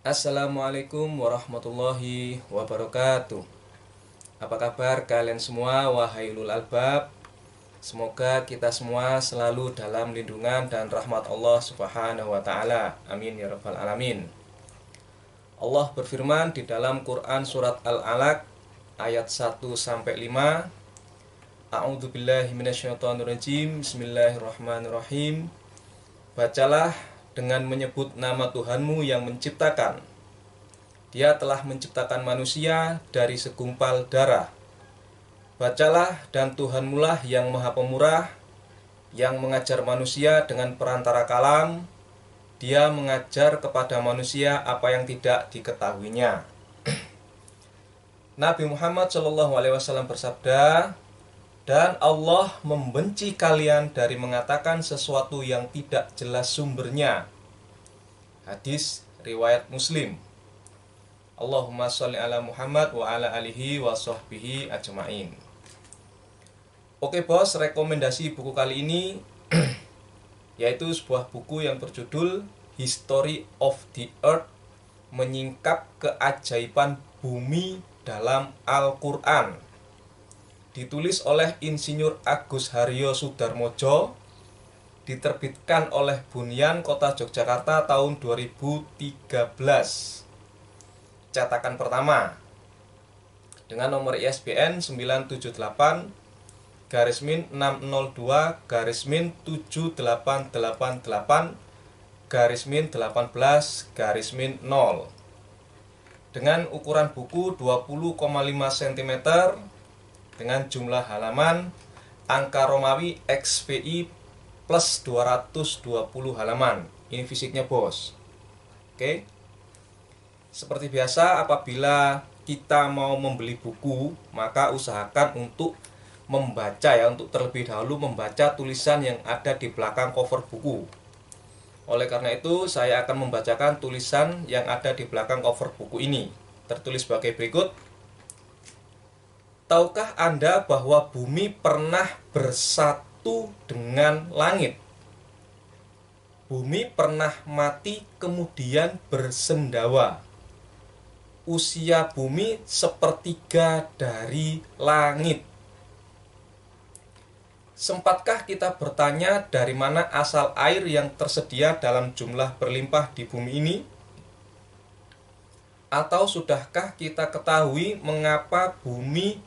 Assalamualaikum warahmatullahi wabarakatuh. Apa kabar kalian semua, wahai ulul albab? Semoga kita semua selalu dalam lindungan dan rahmat Allah Subhanahu wa taala. Amin ya rabbal alamin. Allah berfirman di dalam Quran surat Al-Alaq ayat 1 sampai 5. A'udzubillahi minasyaitonirrajim. Bismillahirrahmanirrahim. Bacalah dengan menyebut nama Tuhanmu yang menciptakan. Dia telah menciptakan manusia dari segumpal darah. Bacalah, dan Tuhanmu lah yang maha pemurah, yang mengajar manusia dengan perantara kalam. Dia mengajar kepada manusia apa yang tidak diketahuinya. Nabi Muhammad SAW bersabda, dan Allah membenci kalian dari mengatakan sesuatu yang tidak jelas sumbernya. Hadis riwayat Muslim. Allahumma sholli ala Muhammad wa ala alihi wa sahbihi ajma'in. Oke bos, rekomendasi buku kali ini yaitu sebuah buku yang berjudul History of the Earth, menyingkap keajaiban bumi dalam Al-Quran. Ditulis oleh Insinyur Agus Haryo Sudarmojo, diterbitkan oleh Bunyan Kota Yogyakarta tahun 2013. Cetakan pertama dengan nomor ISBN 978-602-7888-18-0 dengan ukuran buku 20,5 cm dengan jumlah halaman angka Romawi XVI plus 220 halaman. Ini fisiknya bos. Oke. Seperti biasa, apabila kita mau membeli buku, maka usahakan untuk membaca untuk terlebih dahulu membaca tulisan yang ada di belakang cover buku. Oleh karena itu, saya akan membacakan tulisan yang ada di belakang cover buku ini. Tertulis sebagai berikut. Tahukah Anda bahwa bumi pernah bersatu dengan langit? Bumi pernah mati kemudian bersendawa. Usia bumi sepertiga dari langit. Sempatkah kita bertanya dari mana asal air yang tersedia dalam jumlah berlimpah di bumi ini? Atau sudahkah kita ketahui mengapa bumi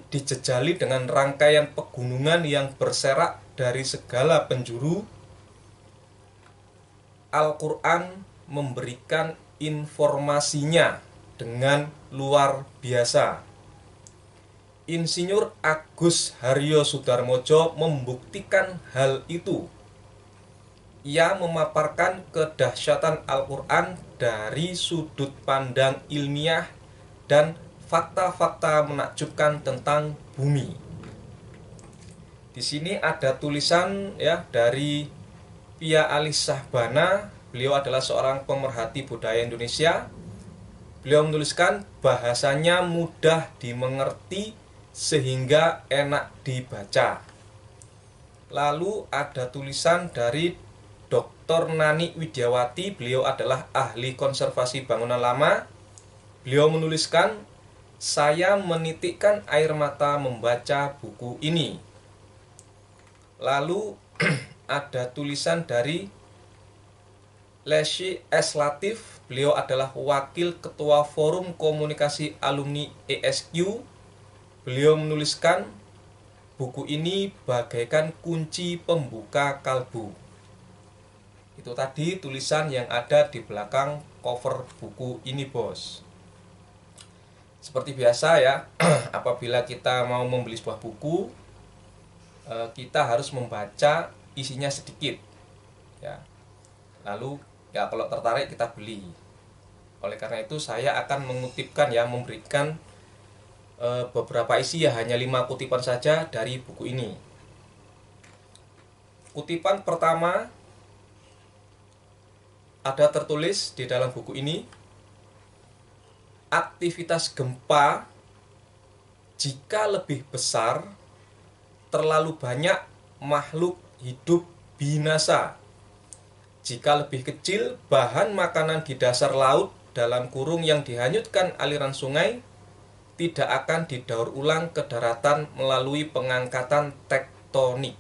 dijejali dengan rangkaian pegunungan yang berserak dari segala penjuru? Al-Quran memberikan informasinya dengan luar biasa. Insinyur Agus Haryo Sudarmojo membuktikan hal itu. Ia memaparkan kedahsyatan Al-Quran dari sudut pandang ilmiah dan fakta-fakta menakjubkan tentang bumi. Di sini ada tulisan dari Pia Alis Sahbana. Beliau adalah seorang pemerhati budaya Indonesia. Beliau menuliskan bahasanya mudah dimengerti sehingga enak dibaca. Lalu ada tulisan dari Dr. Nani Widiawati. Beliau adalah ahli konservasi bangunan lama. Beliau menuliskan, saya menitikkan air mata membaca buku ini. Lalu ada tulisan dari Lesy S. Latif. Beliau adalah wakil ketua Forum Komunikasi Alumni ESQ. Beliau menuliskan, buku ini bagaikan kunci pembuka kalbu. Itu tadi tulisan yang ada di belakang cover buku ini bos. Seperti biasa apabila kita mau membeli sebuah buku, kita harus membaca isinya sedikit. Lalu kalau tertarik kita beli. Oleh karena itu saya akan mengutipkan memberikan beberapa isi hanya 5 kutipan saja dari buku ini. Kutipan pertama ada tertulis di dalam buku ini, aktivitas gempa jika lebih besar, terlalu banyak makhluk hidup binasa. Jika lebih kecil, bahan makanan di dasar laut dalam kurung yang dihanyutkan aliran sungai tidak akan didaur ulang ke daratan melalui pengangkatan tektonik.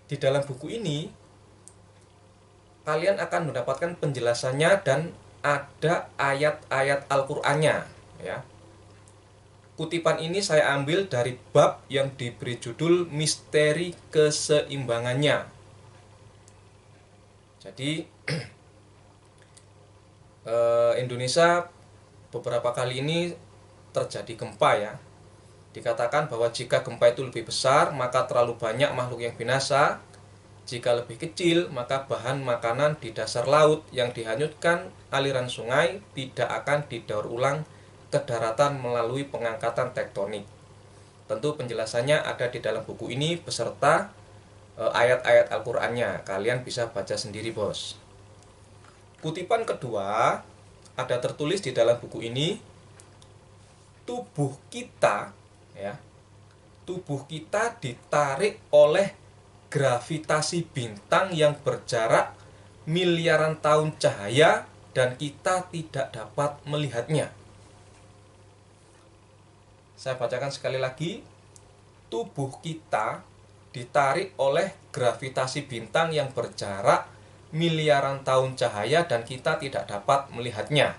Di dalam buku ini kalian akan mendapatkan penjelasannya dan ada ayat-ayat Al-Qur'annya, ya. Kutipan ini saya ambil dari bab yang diberi judul Misteri Keseimbangannya. Jadi Indonesia beberapa kali ini terjadi gempa, ya. Dikatakan bahwa jika gempa itu lebih besar, maka terlalu banyak makhluk yang binasa. Jika lebih kecil, maka bahan makanan di dasar laut yang dihanyutkan aliran sungai tidak akan didaur ulang ke daratan melalui pengangkatan tektonik. Tentu penjelasannya ada di dalam buku ini beserta ayat-ayat Al-Qur'annya. Kalian bisa baca sendiri, bos. Kutipan kedua ada tertulis di dalam buku ini, tubuh kita, ya, tubuh kita ditarik oleh gravitasi bintang yang berjarak miliaran tahun cahaya dan kita tidak dapat melihatnya. Saya bacakan sekali lagi. Tubuh kita ditarik oleh gravitasi bintang yang berjarak miliaran tahun cahaya dan kita tidak dapat melihatnya.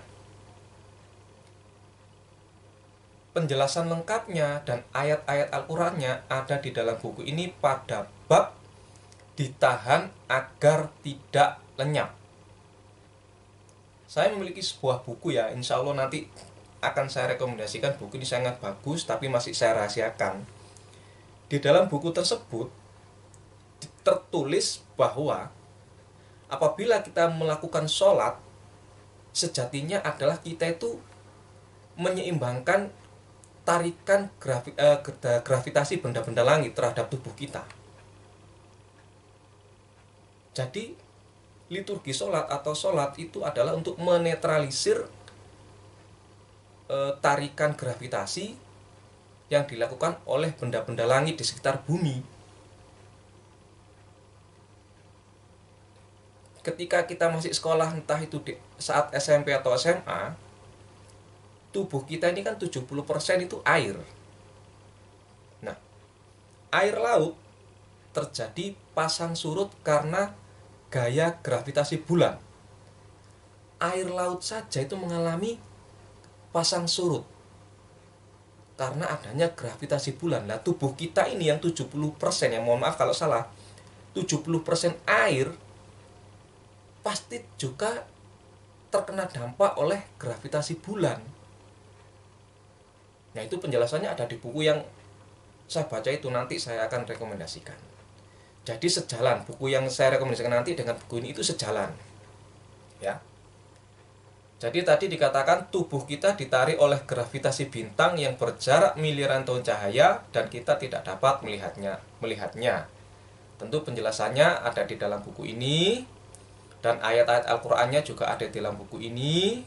Penjelasan lengkapnya dan ayat-ayat Al-Qur'annya ada di dalam buku ini pada bab ditahan agar tidak lenyap. Saya memiliki sebuah buku, ya, insya Allah nanti akan saya rekomendasikan. Buku ini sangat bagus tapi masih saya rahasiakan. Di dalam buku tersebut tertulis bahwa apabila kita melakukan sholat, sejatinya adalah kita itu menyeimbangkan tarikan gravitasi benda-benda langit terhadap tubuh kita. Jadi liturgi sholat atau sholat itu adalah untuk menetralisir tarikan gravitasi yang dilakukan oleh benda-benda langit di sekitar bumi. Ketika kita masih sekolah, entah itu di saat SMP atau SMA, tubuh kita ini kan 70% itu air. Nah, air laut terjadi pasang surut karena gaya gravitasi bulan. Air laut saja itu mengalami pasang surut karena adanya gravitasi bulan. Nah, tubuh kita ini yang 70%, ya mohon maaf kalau salah, 70% air pasti juga terkena dampak oleh gravitasi bulan. Nah, itu penjelasannya ada di buku yang saya baca itu, nanti saya akan rekomendasikan. Jadi sejalan, buku yang saya rekomendasikan nanti dengan buku ini itu sejalan, ya. Jadi tadi dikatakan tubuh kita ditarik oleh gravitasi bintang yang berjarak miliaran tahun cahaya dan kita tidak dapat melihatnya. Tentu penjelasannya ada di dalam buku ini dan ayat-ayat Al-Qur'annya juga ada di dalam buku ini.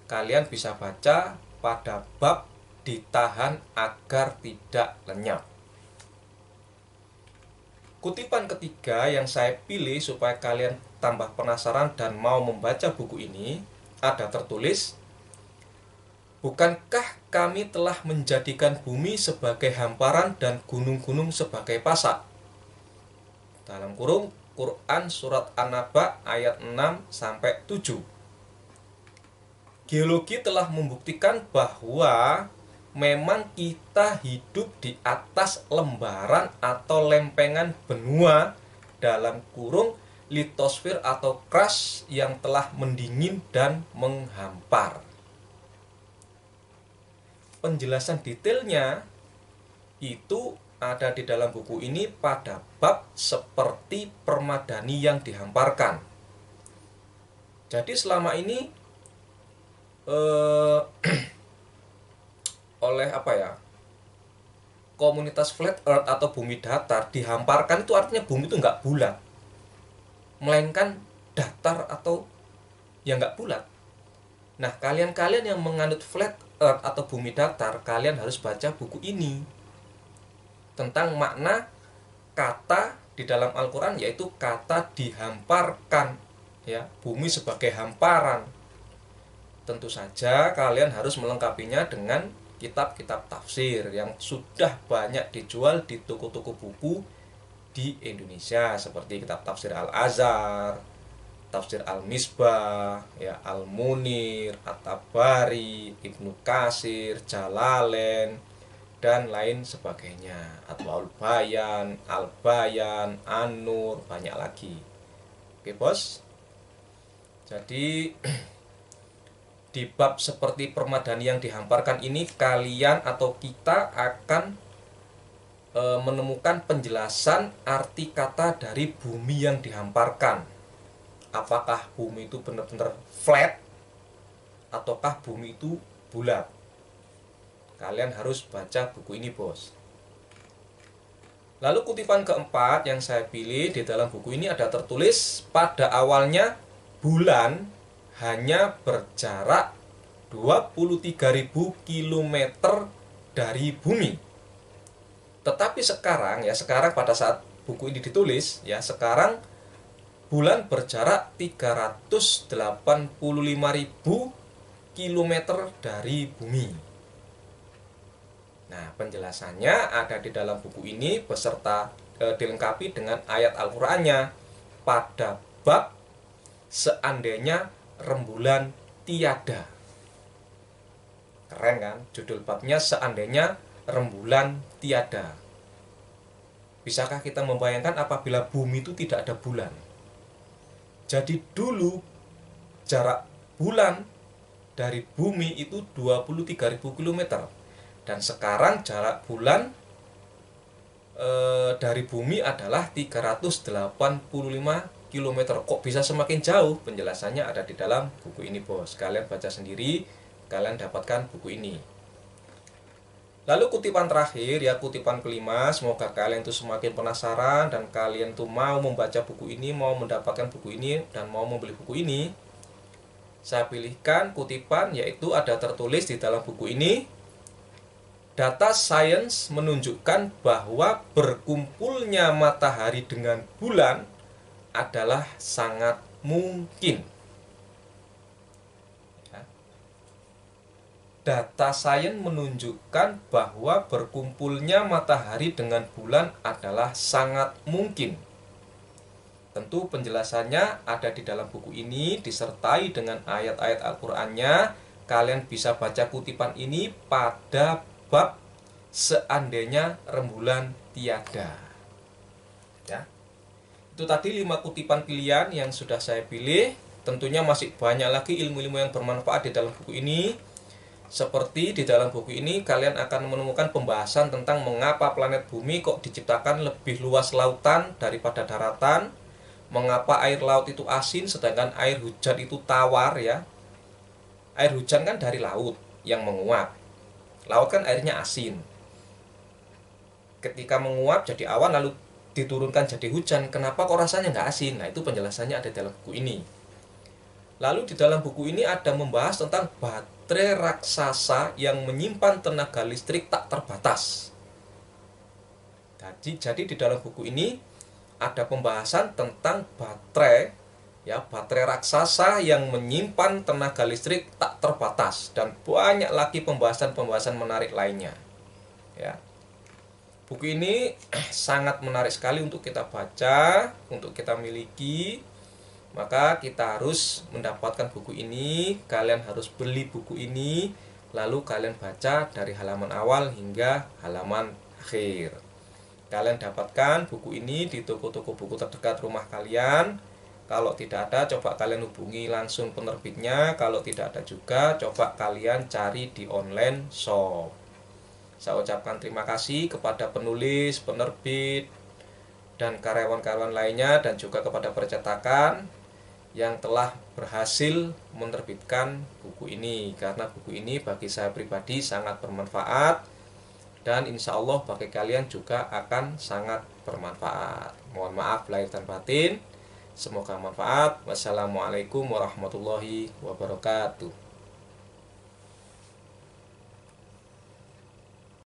Kalian bisa baca pada bab ditahan agar tidak lenyap. Kutipan ketiga yang saya pilih supaya kalian tambah penasaran dan mau membaca buku ini ada tertulis, bukankah kami telah menjadikan bumi sebagai hamparan dan gunung-gunung sebagai pasak? Dalam kurung Quran surat An-Naba ayat 6-7. Geologi telah membuktikan bahwa memang kita hidup di atas lembaran atau lempengan benua dalam kurung litosfer atau crust yang telah mendingin dan menghampar. Penjelasan detailnya itu ada di dalam buku ini pada bab seperti permadani yang dihamparkan. Jadi selama ini oleh komunitas flat earth atau bumi datar dihamparkan, itu artinya bumi itu nggak bulat, melainkan datar atau yang nggak bulat. Nah, kalian yang menganut flat earth atau bumi datar, kalian harus baca buku ini tentang makna kata di dalam Al-Quran, yaitu kata dihamparkan, ya, bumi sebagai hamparan. Tentu saja kalian harus melengkapinya dengan kitab-kitab tafsir yang sudah banyak dijual di toko-toko buku di Indonesia, seperti kitab tafsir Al-Azhar, tafsir Al-Misbah, ya, Al-Munir, At-Tabari, Ibnu Katsir, Jalalain, dan lain sebagainya, Adwaul Bayan, Al-Bayan, An-Nur, banyak lagi. Oke bos, jadi di bab seperti permadani yang dihamparkan ini, kalian atau kita akan menemukan penjelasan arti kata dari bumi yang dihamparkan. Apakah bumi itu benar-benar flat ataukah bumi itu bulat? Kalian harus baca buku ini bos. Lalu kutipan keempat yang saya pilih di dalam buku ini ada tertulis, pada awalnya bulan hanya berjarak 23.000 km dari bumi. Tetapi sekarang, ya, sekarang pada saat buku ini ditulis, ya, sekarang bulan berjarak 385.000 km dari bumi. Nah, penjelasannya ada di dalam buku ini beserta dilengkapi dengan ayat Al-Qur'annya pada bab seandainya rembulan tiada. Keren kan? Judul babnya seandainya rembulan tiada. Bisakah kita membayangkan apabila bumi itu tidak ada bulan? Jadi dulu jarak bulan dari bumi itu 23.000 km. Dan sekarang jarak bulan dari bumi adalah 385 km. Kok bisa semakin jauh? Penjelasannya ada di dalam buku ini bos. Kalian baca sendiri, kalian dapatkan buku ini. Lalu kutipan terakhir, ya, kutipan kelima. Semoga kalian tuh semakin penasaran dan kalian tuh mau membaca buku ini, mau mendapatkan buku ini, dan mau membeli buku ini. Saya pilihkan kutipan, yaitu ada tertulis di dalam buku ini, data sains menunjukkan bahwa berkumpulnya matahari dengan bulan adalah sangat mungkin. Data sains menunjukkan bahwa berkumpulnya matahari dengan bulan adalah sangat mungkin. Tentu penjelasannya ada di dalam buku ini, disertai dengan ayat-ayat Al-Qur'annya. Kalian bisa baca kutipan ini pada bab seandainya rembulan tiada. Ya. Itu tadi 5 kutipan pilihan yang sudah saya pilih. Tentunya masih banyak lagi ilmu-ilmu yang bermanfaat di dalam buku ini. Seperti di dalam buku ini kalian akan menemukan pembahasan tentang mengapa planet bumi kok diciptakan lebih luas lautan daripada daratan, mengapa air laut itu asin sedangkan air hujan itu tawar, ya. Air hujan kan dari laut yang menguap. Laut kan airnya asin. Ketika menguap jadi awan lalu diturunkan jadi hujan, kenapa kok rasanya nggak asin? Nah, itu penjelasannya ada dalam buku ini. Lalu di dalam buku ini ada membahas tentang baterai raksasa yang menyimpan tenaga listrik tak terbatas. Jadi di dalam buku ini ada pembahasan tentang baterai, ya, baterai raksasa yang menyimpan tenaga listrik tak terbatas, dan banyak lagi pembahasan-pembahasan menarik lainnya. Ya. Buku ini sangat menarik sekali untuk kita baca, untuk kita miliki. Maka kita harus mendapatkan buku ini, kalian harus beli buku ini, lalu kalian baca dari halaman awal hingga halaman akhir. Kalian dapatkan buku ini di toko-toko buku terdekat rumah kalian. Kalau tidak ada, coba kalian hubungi langsung penerbitnya. Kalau tidak ada juga, coba kalian cari di online shop. Saya ucapkan terima kasih kepada penulis, penerbit, dan karyawan-karyawan lainnya, dan juga kepada percetakan yang telah berhasil menerbitkan buku ini. Karena buku ini bagi saya pribadi sangat bermanfaat, dan insya Allah bagi kalian juga akan sangat bermanfaat. Mohon maaf lahir dan batin. Semoga manfaat. Wassalamualaikum warahmatullahi wabarakatuh.